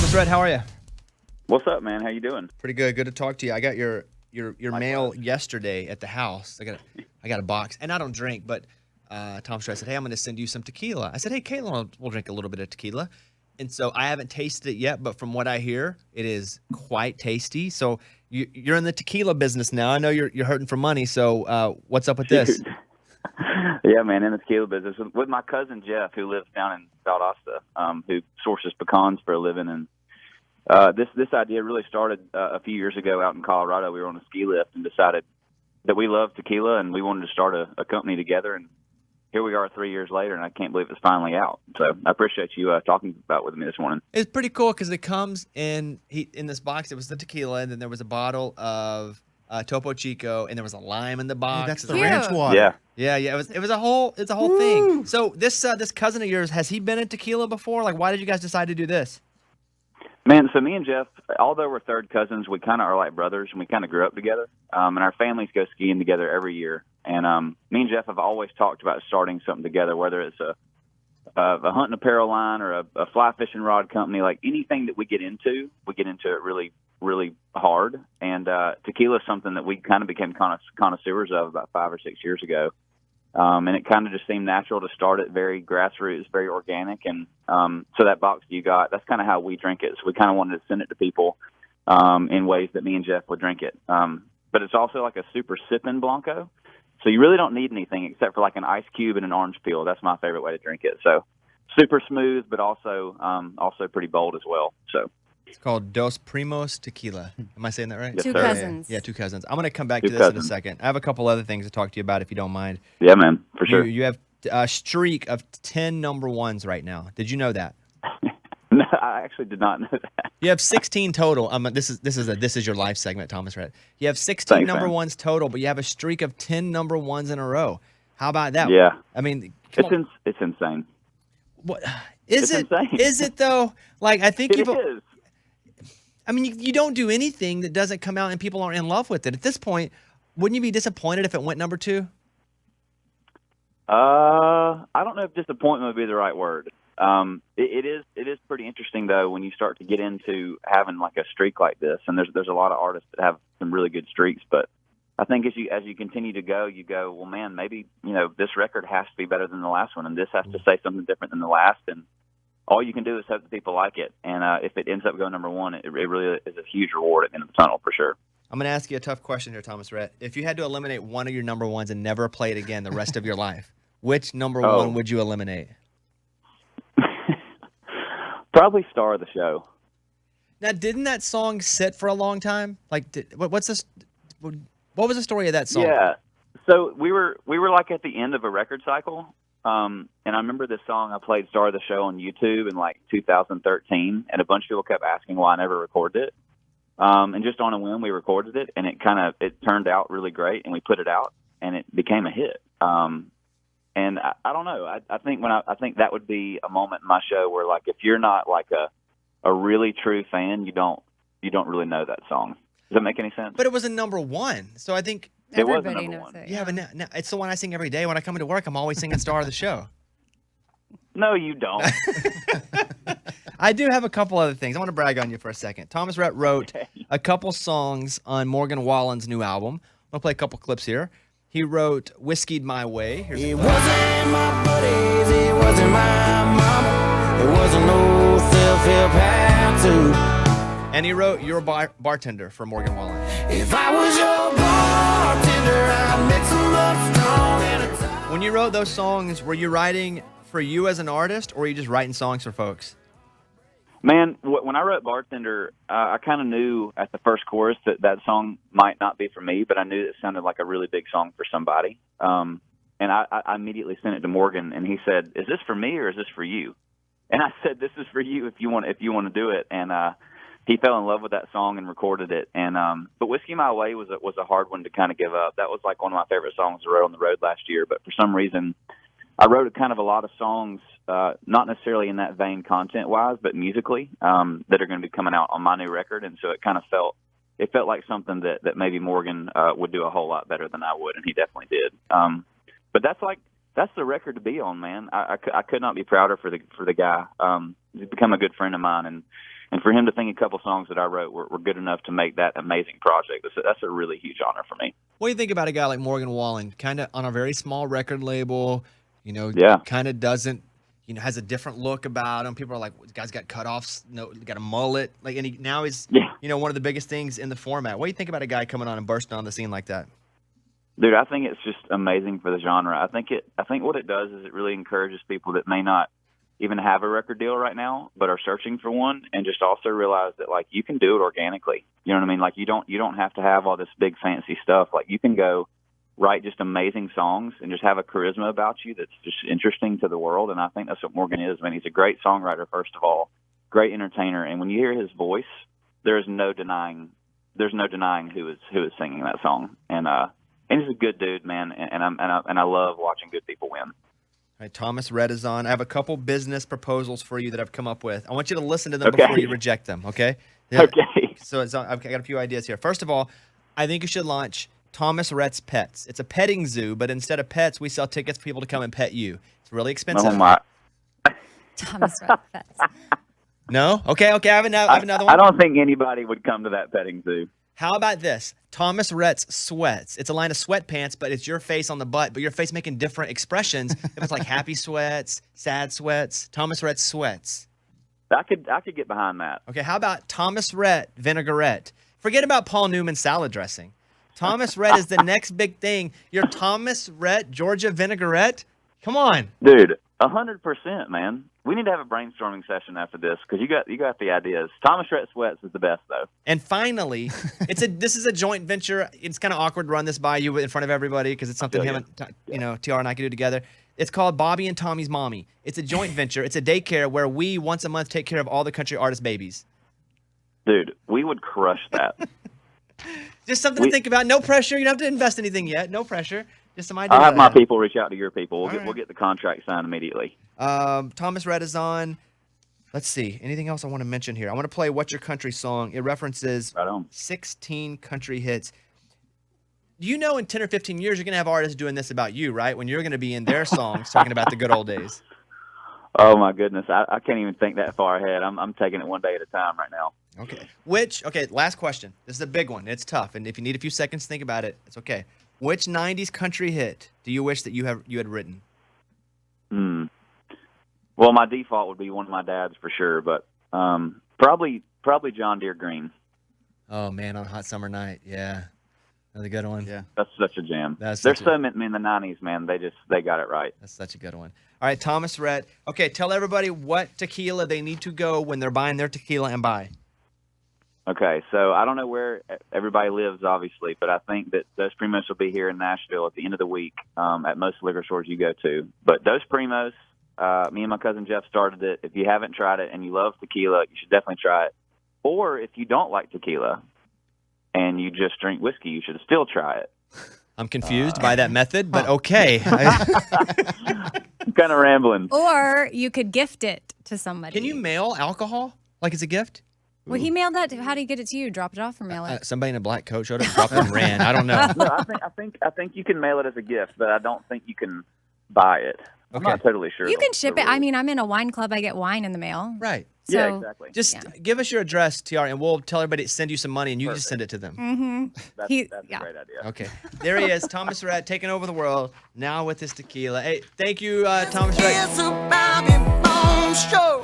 Thomas Rhett, how are you? What's up, man? How you doing? Pretty good. Good to talk to you. I got your mail yesterday at the house. I got a box, and I don't drink, but Thomas Rhett said, "Hey, I'm going to send you some tequila." I said, "Hey, Caitlin, we'll drink a little bit of tequila." And so I haven't tasted it yet, but from what I hear, it is quite tasty. So you're in the tequila business now. I know you're hurting for money. So what's up with this? Yeah, man, in the tequila business with my cousin Jeff, who lives down in Valdosta, who sources pecans for a living. And this idea really started a few years ago out in Colorado. We were on a ski lift and decided that we love tequila and we wanted to start a company together. And here we are 3 years later, and I can't believe it's finally out. So I appreciate you talking about with me this morning. It's pretty cool because it comes in this box. It was the tequila, and then there was a bottle of Topo Chico, and there was a lime in the box. Hey, that's the ranch water. Yeah. Yeah. It was a whole thing. So this cousin of yours, has he been in tequila before? Like, why did you guys decide to do this? Man, so me and Jeff, although we're third cousins, we kind of are like brothers, and we kind of grew up together. And our families go skiing together every year. And me and Jeff have always talked about starting something together, whether it's a hunting apparel line or a fly fishing rod company. Like anything that we get into it really, really hard. And tequila is something that we kind of became connoisseurs of about 5 or 6 years ago. And it kind of just seemed natural to start it very grassroots, very organic. And so that box you got, that's kind of how we drink it. So we kind of wanted to send it to people in ways that me and Jeff would drink it. But it's also like a super sipping Blanco. So you really don't need anything except for like an ice cube and an orange peel. That's my favorite way to drink it. So super smooth, but also pretty bold as well. So it's called Dos Primos Tequila. Am I saying that right? Yes, Two sir. cousins. Yeah, two cousins. I'm going to come back Two to this in a cousins. second. I have a couple other things to talk to you about if you don't mind. yeah, man, for sure. You have a streak of 10 number ones right now. Did you know that? No, I actually did not know that. You have 16 total. This is your life segment, Thomas Rhett. You have 16 Thanks, number man. ones total, but you have a streak of 10 number ones in a row. How about that? Yeah. I mean, It's insane. what is It's it? insane. Is it though? Like I think It people. is. I mean, you don't do anything that doesn't come out and people aren't in love with it. At this point, wouldn't you be disappointed if it went number 2? I don't know if disappointment would be the right word. It is pretty interesting though when you start to get into having like a streak like this, and there's a lot of artists that have some really good streaks. But I think as you continue to go, you go, well, man, maybe this record has to be better than the last one, and this has to say something different than the last, and all you can do is hope that people like it. And if it ends up going number 1, it really is a huge reward at the end of the tunnel for sure. I'm going to ask you a tough question here, Thomas Rhett. If you had to eliminate one of your number ones and never play it again the rest of your life, which number one would you eliminate? Probably Star of the Show. Now, didn't that song sit for a long time? Like, what was the story of that song? Yeah. So we were like at the end of a record cycle. And I remember this song, I played Star of the Show on YouTube in like 2013, and a bunch of people kept asking why I never recorded it. And just on a whim, we recorded it, and it turned out really great, and we put it out, and it became a hit. And I don't know. I think that would be a moment in my show where, like, if you're not like a really true fan, you don't really know that song. Does that make any sense? But it was a number 1, so I think It was Everybody number knows one. it. yeah. But now it's the one I sing every day when I come into work. I'm always singing "Star of the Show." No, you don't. I do have a couple other things. I want to brag on you for a second. Thomas Rhett wrote a couple songs on Morgan Wallen's new album. I'm gonna play a couple clips here. He wrote "Whiskeyed My Way." Here's It wasn't my buddies, it wasn't my mama, it wasn't no self-help how-to. and he wrote "You're a Bartender" for Morgan Wallen. If I was your bartender, I'd mix 'em up strong and a time. When you wrote those songs, were you writing for you as an artist, or were you just writing songs for folks? Man, when I wrote Bartender, I kind of knew at the first chorus that song might not be for me, but I knew it sounded like a really big song for somebody. And I immediately sent it to Morgan, and he said, "Is this for me or is this for you?" And I said, "This is for you if you want to do it." And he fell in love with that song and recorded it. And but "Whiskey My Way" was a hard one to kind of give up. That was like one of my favorite songs I wrote on the road last year. But for some reason, I wrote kind of a lot of songs, not necessarily in that vein content-wise, but musically, that are going to be coming out on my new record. And so it kind of felt like something that maybe Morgan would do a whole lot better than I would, and he definitely did. But that's the record to be on, man. I could not be prouder for the guy. He's become a good friend of mine, and And for him to think a couple songs that I wrote were good enough to make that amazing project, that's a really huge honor for me. What do you think about a guy like Morgan Wallen, kind of on a very small record label, Yeah. kind of doesn't, has a different look about him. People are like, this guy's got cutoffs, got a mullet. And now he's, one of the biggest things in the format. What do you think about a guy coming on and bursting on the scene like that? Dude, I think it's just amazing for the genre. I think what it does is it really encourages people that may not even have a record deal right now, but are searching for one, and just also realize that like you can do it organically. You know what I mean? Like you don't have to have all this big fancy stuff. Like you can go write just amazing songs and just have a charisma about you that's just interesting to the world. And I think that's what Morgan is. I mean, he's a great songwriter, first of all, great entertainer, and when you hear his voice, there's no denying who is singing that song. And he's a good dude, man, and I love watching good people win. All right, Thomas Rhett is on. I have a couple business proposals for you that I've come up with. I want you to listen to them before you reject them, okay? Okay. So I've got a few ideas here. First of all, I think you should launch Thomas Rhett's Pets. It's a petting zoo, but instead of pets, we sell tickets for people to come and pet you. It's really expensive. Oh, my. Thomas Rhett's Pets. No? Okay, I have another one. I don't think anybody would come to that petting zoo. How about this? Thomas Rhett's Sweats. It's a line of sweatpants, but it's your face on the butt, but your face making different expressions. If it's like happy sweats, sad sweats, Thomas Rhett's Sweats. I could get behind that. Okay, how about Thomas Rhett Vinaigrette? Forget about Paul Newman salad dressing. Thomas Rhett is the next big thing. Your Thomas Rhett Georgia Vinaigrette? Come on. Dude, 100%, man. We need to have a brainstorming session after this because you got the ideas. Thomas Rhett Sweats is the best, though. And finally, this is a joint venture. It's kind of awkward to run this by you in front of everybody because it's something TR and I can do together. It's called Bobby and Tommy's Mommy. It's a joint venture. It's a daycare where we once a month take care of all the country artist babies. Dude, we would crush that. Just something to think about. No pressure. You don't have to invest anything yet. No pressure. Just some ideas. I'll have my people reach out to your people. We'll get the contract signed immediately. Thomas Rhett is on. Let's see. Anything else I want to mention here? I want to play What's Your Country Song. It references 16 country hits. You know in 10 or 15 years, you're going to have artists doing this about you, right? When you're going to be in their songs talking about the good old days. Oh, my goodness. I can't even think that far ahead. I'm taking it one day at a time right now. Okay. Last question. This is a big one. It's tough. And if you need a few seconds to think about it, it's okay. Which 90s country hit do you wish that you had written? Well, my default would be one of my dad's for sure, but probably John Deere Green. Oh, man, on a hot summer night. Yeah. Another good one. Yeah. That's such a jam. There's so many in the 90s, man. They got it right. That's such a good one. All right, Thomas Rhett. Okay, tell everybody what tequila they need to go when they're buying their tequila and buy. Okay, so I don't know where everybody lives, obviously, but I think that Dos Primos will be here in Nashville at the end of the week at most liquor stores you go to. But Dos Primos, me and my cousin Jeff started it. If you haven't tried it and you love tequila, you should definitely try it. Or if you don't like tequila and you just drink whiskey, you should still try it. I'm confused by that method, but okay. I'm kind of rambling. Or you could gift it to somebody. Can you mail alcohol like it's a gift? Well, he mailed that. How do you get it to you? Drop it off or mail it? Somebody in a black coat showed up, dropped it, and ran. I don't know. No, I think you can mail it as a gift, but I don't think you can buy it. I'm not totally sure. You can ship it. I mean, I'm in a wine club. I get wine in the mail. Right. So, yeah, exactly. Just give us your address, TR, and we'll tell everybody to send you some money, and you just send it to them. Mm-hmm. That's a great idea. Okay. There he is, Thomas Rhett, taking over the world, now with his tequila. Hey, thank you, Thomas Rhett. It's a Bobby Bones show.